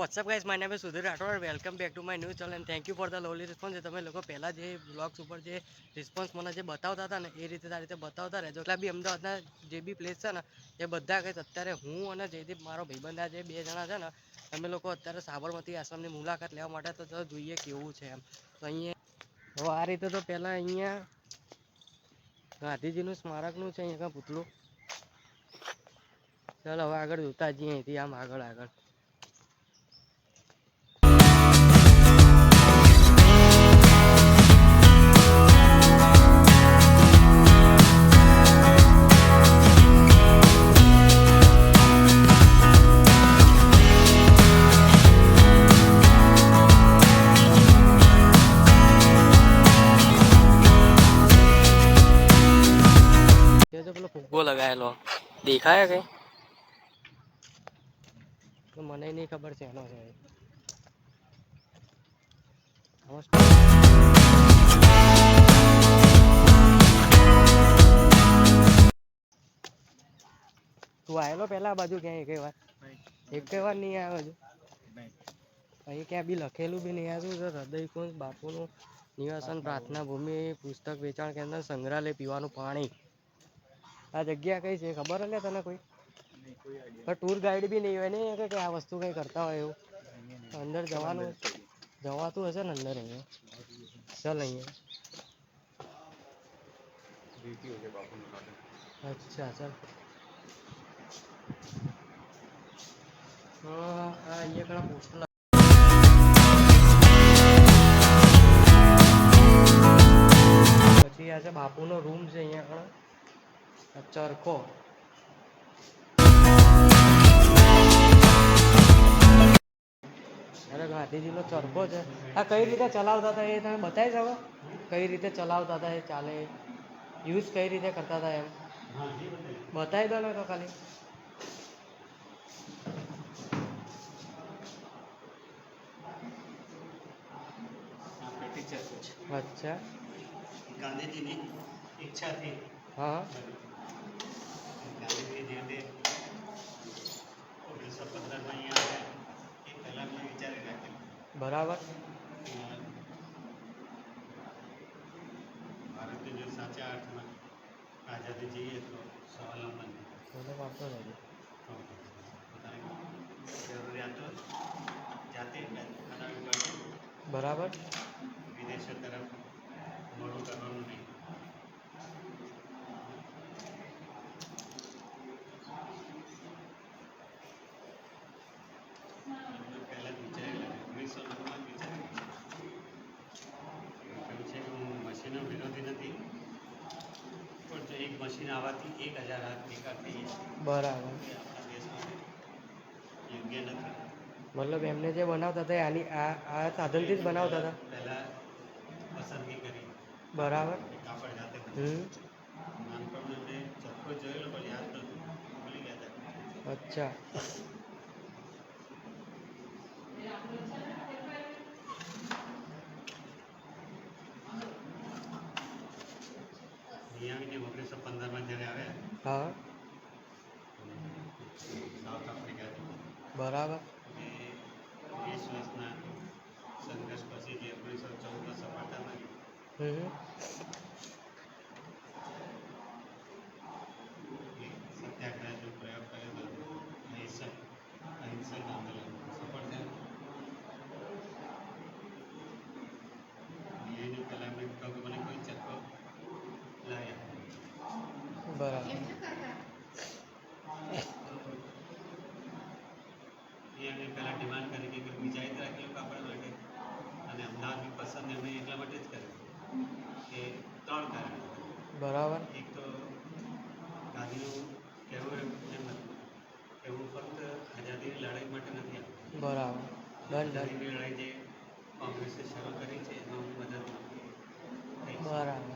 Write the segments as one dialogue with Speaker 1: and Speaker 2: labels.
Speaker 1: WhatsApp guys, my name is Sudhir Rathod. Welcome back to my new channel and thank you for the lovely response. તમે લોકો પહેલાં જે blogs ઉપર જે response મને જે બતાવતા હતા ને એ રીતે બતાવતા રહેજો. એટલા બી અમદાવાદના જે બી પ્લેસ છે ને એ બધા કંઈક અત્યારે હું અને જયદીપ મારો ભાઈબંધ જે 2 જણા છે ને અમે લોકો અત્યારે સાબરમતી આશ્રમની મુલાકાત લેવા માટે તો જોઈએ કેવું છે એમ. તો અહીંયા તો આ રીતે તો પહેલાં અહીંયા ગાંધીજીનું સ્મારકનું છે અહીંયા પૂતળું. ચાલો હવે આગળ જોતા જઈએ અહીંથી આમ આગળ પેલો ફુગ્ગો લગાવેલો દેખાય કઈ તો મને નહીં ખબર છે એનો છે. તું આવેલો પેલા આ બાજુ ક્યાં એક વાર નહીં આવ્યો હજુ. અહીં ક્યાં બી લખેલું બી નહીં આવ્યું છે. હૃદયકુંજ બાપુનું નિવાસન, પ્રાર્થના ભૂમિ, પુસ્તક વેચાણ કેન્દ્ર, સંગ્રહાલય, પીવાનું પાણી. આ જગ્યા કઈ છે ખબર હે તને કોઈ? ટૂર ગાઈડ બી નહીં હોય ને કે આ વસ્તુ કંઈ કરતા હોય એવું. અંદર જવાનું જવાતું હશે ને અંદર અહીંયા. ચાલ અહીંયા અચ્છા ચાલ. આ અહીંયા ઘણા પોસ્ટર પછી આ છે બાપુનો રૂમ છે અહીંયા આગળ ચરખો. અરે ગાંધીજીનો ચરખો છે. આ કઈ રીતે ચલાવતા હતા એ તમે બતાવી શકો? કઈ રીતે ચલાવતા હતા એ ચાલે યુઝ કઈ રીતે કરતા હતા એમ બતાવી દો ને તો ખાલી. અચ્છા
Speaker 2: ગાંધીજીની ઈચ્છાથી
Speaker 1: હા
Speaker 2: ગાંધીજી જે 1915માં અહીંયા આવ્યા એ પહેલાં મેં વિચારી રાખેલું.
Speaker 1: બરાબર.
Speaker 2: ભારતને જો સાચા અર્થમાં આઝાદી જોઈએ તો સ્વાવલંબન પોતાની જરૂરિયાતો જાતે બનાવવી પડશે.
Speaker 1: બરાબર.
Speaker 2: વિદેશો તરફ મોડું કરવાનું નહીં. પહેલાં વિચારેલા 1909માં વિચારેલું એવું છે કે હું મશીનો વિરોધી નથી પણ જો એક મશીન આવવાથી 1000 હાથ બેકાર થઈ જાય.
Speaker 1: બરાબર.
Speaker 2: આપણા દેશ માટે યોગ્ય નથી.
Speaker 1: મતલબ એમને જે બનાવતા હતા આની આ સાધનથી જ બનાવતા હતા
Speaker 2: પહેલાં પસંદગી કરી.
Speaker 1: બરાબર.
Speaker 2: કાપડ જાતે નાનપણમાં મેં ચોખ્ખો જોયેલો પણ યાદ નહોતું, ભૂલી ગયા હતા.
Speaker 1: અચ્છા.
Speaker 2: અહીંયા આવીને 1915માં જ્યારે આવ્યા
Speaker 1: હા
Speaker 2: સાઉથ આફ્રિકાથી
Speaker 1: બરાબર.
Speaker 2: અને 20 વર્ષના સંઘર્ષ પછી જે 1914માં સફળતા મળી સત્યાગ્રહનો પ્રયોગ કર્યો હતો. અહિંસક આંદોલન સફળ થયું. એને પહેલાં મેં કહ્યું કે મને કોઈ ચક્કો લાવ્યા.
Speaker 1: બરાબર.
Speaker 2: એને પહેલાં ડિમાન્ડ કરી કે વિચારિત રાખેલું કાપડ માટે અને અમદાવાદની પસંદ એમણે એટલા માટે જ કર્યું કે 3 કારણ.
Speaker 1: બરાબર.
Speaker 2: એક તો ગાંધીનું કહેવું એમ હતું કે હું ફક્ત આઝાદીની લડાઈ માટે નથી આવતો.
Speaker 1: બરાબર.
Speaker 2: આઝાદીની લડાઈ જે કોંગ્રેસે શરૂ કરી છે એમાં હું મદદ નથી.
Speaker 1: બરાબર.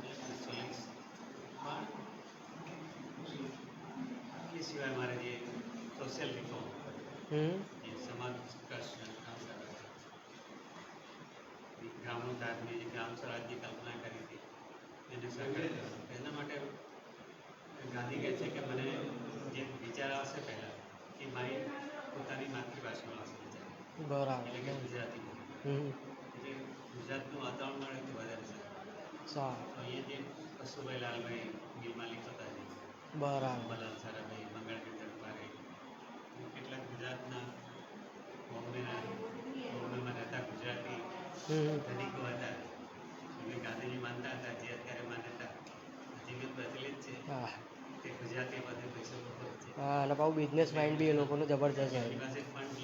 Speaker 2: એ સિવાય મારે જે સોશિયલ રિફોર્મ એ સમાજ ગ્રામોદ્ધારની જે ગ્રામ સ્વરાજની કલ્પના કરી હતી એને સાકાર કર્યો. એના માટે ગાંધી કહે છે કે મને જે વિચાર આવશે પહેલાં એ મારી પોતાની માતૃભાષામાં આવશે વિચાર.
Speaker 1: બરાબર.
Speaker 2: એટલે કે ગુજરાતી બોલે.
Speaker 1: હમ.
Speaker 2: એટલે ગુજરાતનું વાતાવરણ મળે તો વધારે સારું.
Speaker 1: સારું.
Speaker 2: તો અહીંયા જે કશુભાઈ લાલભાઈ મિલ માલિક હતા જે
Speaker 1: બરાબર.
Speaker 2: અંબાલાલ સારાભાઈ મંગળાબેન તડપારે કેટલાક ગુજરાતના બોમ્બેમાં રહેતા ગુજરાતી ધનિકો હતા. એમને ગાંધીજી માનતા હતા જે અત્યારે માન્યતા હજી બી પ્રચલિત છે
Speaker 1: હા.
Speaker 2: તે ગુજરાતી બધે પૈસો લોકો છે.
Speaker 1: હા, અને પાછું બિઝનેસ માઇન્ડ બી એ લોકોનું જબરજસ્ત હોય.
Speaker 2: એની પાસે ફંડ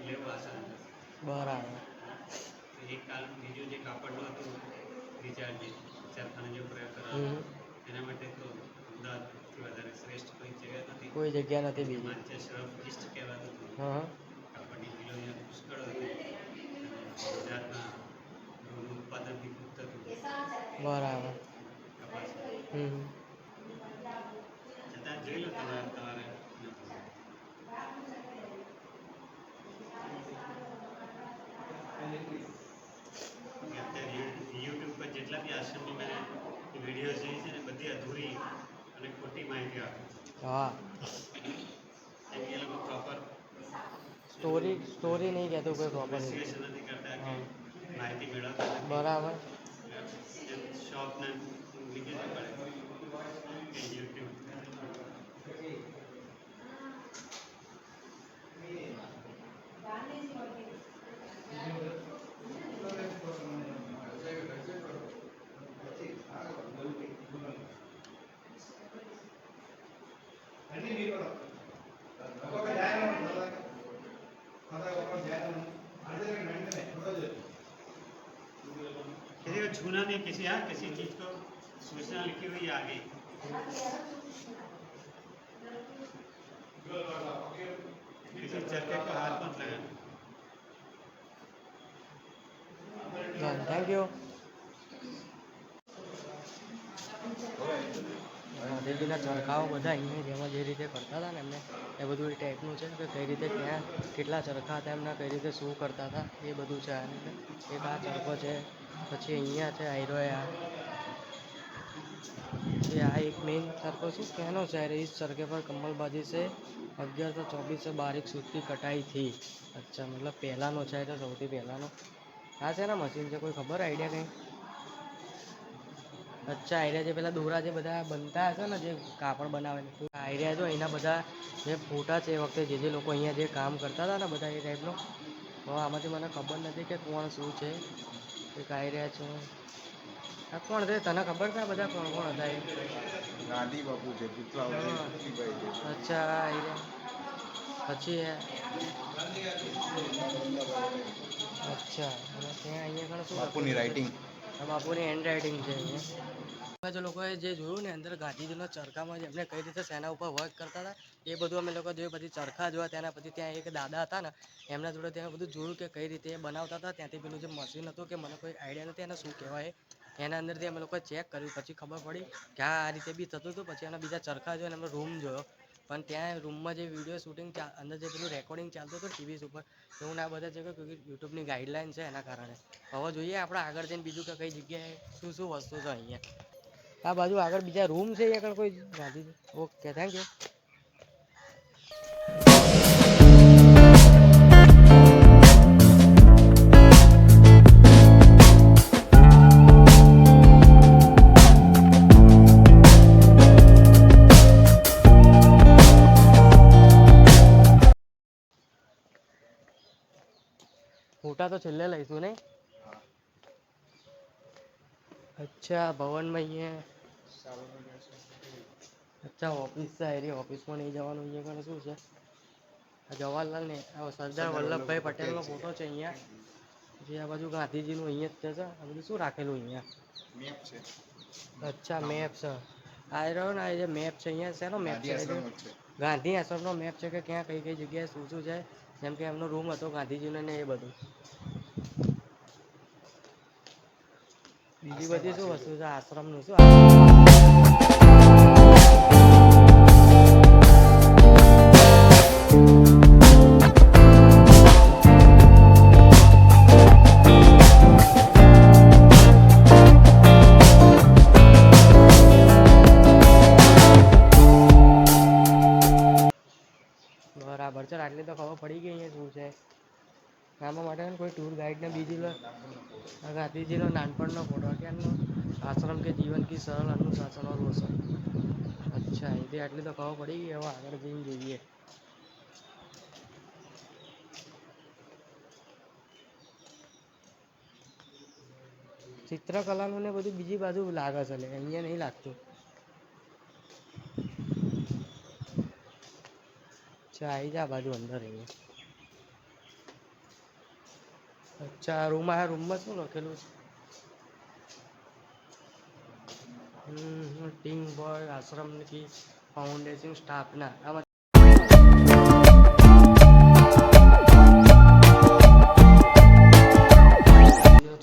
Speaker 2: લેવું આસાન નથી.
Speaker 1: બરાબર.
Speaker 2: એક કાલ બીજું જે કાપડનું હતું વિચારજે ચરખાનો જે પ્રયોગ કરવાનો એના માટે તો અમદાવાદથી વધારે શ્રેષ્ઠ કોઈ જગ્યા નથી.
Speaker 1: કોઈ જગ્યા નથી બીજી.
Speaker 2: માન્ચેસ્ટર ઈસ્ટ કહેવાતું હતું.
Speaker 1: હા.
Speaker 2: કાપડની મિલો અહીંયા પુષ્કળ હતી અને ગુજરાતના ગૃહનું ઉત્પાદન બી ખૂબ થતું.
Speaker 1: બરાબર.
Speaker 2: કપાસ છતાં જોઈ લો તમારે અત્યારે યુટ્યુબ પર જેટલા બી આશ્રમની મેં વિડીયો જોઈ છે ને બધી અધૂરી અને ખોટી માહિતી આપે છે.
Speaker 1: હા.
Speaker 2: કેમ કે એ લોકો પ્રોપર
Speaker 1: સ્ટોરી નહીં કહેતો કોઈ પ્રોપર
Speaker 2: ઇન્વેસ્ટિગેશન નથી કરતા કે માહિતી મેળવતા નથી.
Speaker 1: બરાબર.
Speaker 2: શોપને લીધે જ પડે કે યુટ્યુબ छूना नहीं किसी हाँ किसी चीज को सूचना लिखी हुई आ गई किसी चरखे को हाथ मत लगाना.
Speaker 1: Thank you. ગાંધીજીના ચરખાઓ બધા અહીંયા જેમાં જે રીતે કરતા હતા ને એમને એ બધું એ ટાઈપનું છે કે કઈ રીતે ક્યાં કેટલા ચરખા હતા એમના કઈ રીતે શું કરતા હતા એ બધું છે. એક આ ચરખો છે, પછી અહીંયા છે આયરો આ એક મેઇન चरखो શું कहनो चाह रहे इस चरखे पर कमलबाजी से 1124 से बारीक सूत की कटाई थी. अच्छा, मतलब પહેલાનો છે તો સૌથી પહેલાનો આ છે ને મશીન છે, કોઈ ખબર આઈડિયા કંઈ? અચ્છા, આઈડિયા જે પેલા દોરા જે બધા બનતા હશે ને જે કાપડ બનાવે ને આઈડિયા જો એના બધા જે ફોટા છે એ વખતે જે લોકો અહીંયા જે કામ કરતા હતા ને બધા એ ટાઈપનો. તો આમાંથી મને ખબર નથી કે કોણ શું છે. એક આઈડિયા છે. આ કોણ છે તને ખબર છે? આ બધા કોણ કોણ હતા એ?
Speaker 3: ગાંધી બાપુ છે, પુતળાભાઈ છે.
Speaker 1: અચ્છા, આઈડિયા પછી અચ્છા, અને ત્યાં અહીંયા આગળ શું
Speaker 3: બાપુની રાઇટિંગ,
Speaker 1: બાપુની હેન્ડ રાઇટિંગ છે અહીંયા. જે લોકોએ જે જોયું ને અંદર ગાંધીજીના ચરખામાં એમને કઈ રીતે સેના ઉપર વર્ક કરતા હતા એ બધું અમે લોકો જોયું. પછી ચરખા જોયા તેના પછી ત્યાં એક દાદા હતા ને એમના જોડે ત્યાં બધું જોયું કે કઈ રીતે એ બનાવતા હતા. ત્યાંથી પેલું જે મશીન હતું કે મને કોઈ આઈડિયા નથી એને શું કહેવાય, એના અંદરથી અમે લોકોએ ચેક કર્યું. પછી ખબર પડી કે આ રીતે બી થતું હતું. પછી એના બીજા ચરખા જોઈને અમે રૂમ જોયો, પણ ત્યાં રૂમમાં જે વિડીયો શૂટિંગ અંદર જે પેલું રેકોર્ડિંગ ચાલતું હતું ટીવી ઉપર એવું ના બધા જગ્યાએ યુટ્યુબની ગાઈડલાઈન છે એના કારણે. હવે જોઈએ આપણે આગળ જઈને બીજું કે કઈ જગ્યાએ શું શું વસ્તુ છે અહીંયા. આ બાજુ આગળ બીજા રૂમ છે આગળ કોઈ ગાંધીજી. Okay, thank you. ફોટા તો છેલ્લે લઈશું નહીં? અચ્છા, ભવનમાં અહીંયા અચ્છા ઓફિસ છે. એરી ઓફિસમાં નહીં જવાનું. અહીંયા આગળ શું છે? આ જવાહરલાલ ને સરદાર વલ્લભભાઈ પટેલનો ફોટો છે અહીંયા. જે આ બાજુ ગાંધીજીનું અહીંયા જ છે. આ બધું શું રાખેલું અહીંયા?
Speaker 3: મેપ છે.
Speaker 1: અચ્છા, મેપ છે. આ રહ્યો ને આ જે મેપ છે અહીંયા શેનો મેપ છે? ગાંધી આશ્રમનો મેપ છે કે ક્યાં કઈ કઈ જગ્યાએ શું શું છે. જેમ કે એમનો રૂમ હતો ગાંધીજીનો ને એ બધું. બીજી બધી શું વસ્તુ છે આશ્રમનું? શું બરાબર છે. આટલી તો ખબર પડી ગઈ અહીંયા શું છે. આમાં માટે કોઈ ટૂર ગાઈડને બીજી લો ગાંધીજીનો નાનપણનો ફોટો ક્યાંનો આશ્રમ કે જીવન કી સરળ અનુશાસન ઓર રોશન. અચ્છા એ આટલી તો ખબર પડી ગઈ. હવે આગળ જઈને જોઈએ. ચિત્રકલાનું ને બધું બીજી બાજુ લાગે છે લે, અહીંયા નહીં લાગતું. અચ્છા આવી જા બાજુ અંદર અહીંયા. અચ્છા રૂમ આ રૂમમાં શું લખેલું છે? ટીમ બોય આશ્રમ की फाउंडेशन स्थापना. આમાં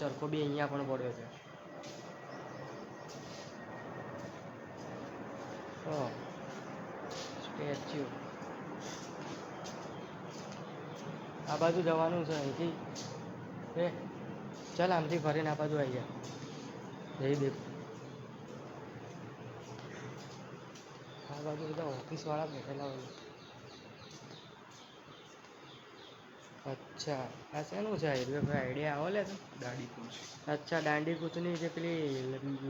Speaker 1: ચરખો બી અહીંયા પણ પડ્યો છે. સ્ટેચ્યુ આ બાજુ જવાનું છે અહીંથી. એ ચાલ આમથી ફરીને આ બાજુ આવી જાય. જઈ દેખ આ બાજુ બધા ઓફિસવાળા બેઠેલા હોય. અચ્છા આ શેનું છે? કોઈ આઈડિયા આવો લે તો.
Speaker 3: દાઢી કૂચ.
Speaker 1: અચ્છા દાંડી કૂચની જે પેલી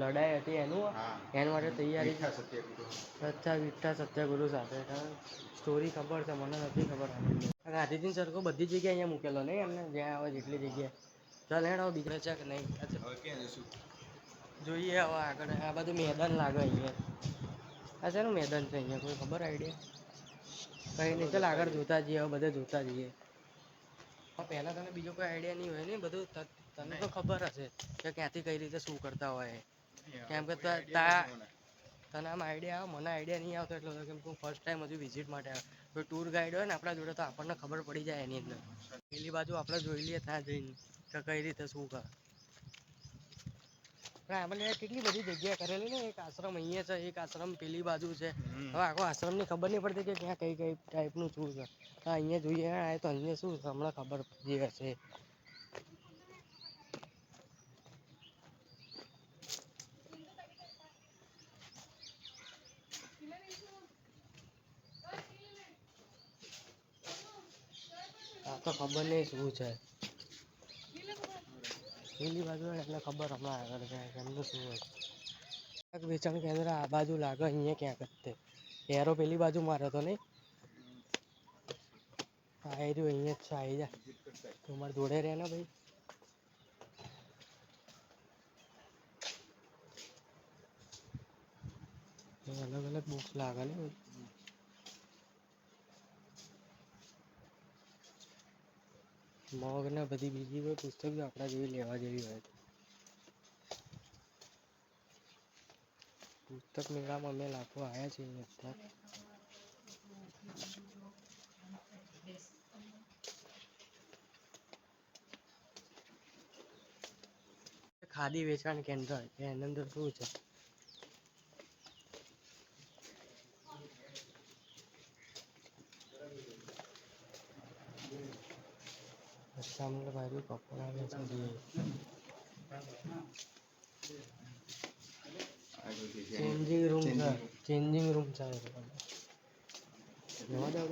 Speaker 1: લડાઈ હતી એનું
Speaker 3: હા.
Speaker 1: એના માટે તૈયારી.
Speaker 3: મીઠા સત્યાગ્રહ.
Speaker 1: અચ્છા વિઠ્ઠા સત્યાગુરુ સાથે સ્ટોરી ખબર છે, મને નથી ખબર. ગાંધીજી સરખો બધી જગ્યાએ અહીંયા મૂકેલો નહીં એમને જ્યાં આવે જેટલી જગ્યાએ. ચાલ હેડ હવે બીજા છે કે નહીં
Speaker 3: હવે ક્યાં જશું?
Speaker 1: જોઈએ. હવે આગળ આ બધું મેદાન લાગે અહીંયા. આ શેનું મેદાન છે અહીંયા કોઈ ખબર આઈડિયા? કંઈ નહીં ચાલ આગળ જોતા જઈએ. હવે બધે જોતા જઈએ. પહેલાં તને બીજો કોઈ આઈડિયા નહીં હોય ને બધું તને તો ખબર હશે કે ક્યાંથી કઈ રીતે શું કરતા હોય. કેમ કે તને આમ આઈડિયા આવે, મને આઈડિયા નહીં આવતો એટલે કેમ કે હું ફર્સ્ટ ટાઈમ હજુ વિઝિટ માટે આવ્યો. કોઈ ટૂર ગાઈડ હોય ને આપણા જોડે તો આપણને ખબર પડી જાય એની અંદર. પેલી બાજુ આપણે જોઈ લઈએ ત્યાં જઈને કે કઈ રીતે શું કરે. પણ આપણે કેટલી બધી જગ્યા કરેલી ને. એક આશ્રમ અહીંયા છે, એક આશ્રમ પેલી બાજુ છે. હવે આખો આશ્રમની ખબર નહીં પડતી કે ત્યાં કઈ કઈ ટાઈપનું શું છે. અહીંયા જોઈએ આ તો અહીંયા શું છે હમણાં ખબર જે હશે. આ તો ખબર નહીં શું છે. પેલી બાજુ એટલે ખબર હમણાં આગળ જાય એમનું શું હોય. વેચાણ કેન્દ્ર આ બાજુ લાગે અહીંયા ક્યાંક જ તે. એરો પેલી બાજુ મારે તો નહીં. હા એ રહ્યું અહીંયા જ છે. આવી જા તું મારી જોડે રહે ને ભાઈ. અલગ અલગ બુક્સ લાગે ને મગ ને બધી બીજી કોઈ પુસ્તક જો આપણા જેવી લેવા જેવી હોય. પુસ્તક મેળામાં અમે લાખો આવ્યા છીએ અત્યારે. ખાદી વેચાણ કેન્દ્ર એની અંદર શું છે? સામે બાજુ કપડા વેચી દઈએ. ચેન્જિંગ રૂમ છે. ચેન્જિંગ રૂમ છે. જવા દો.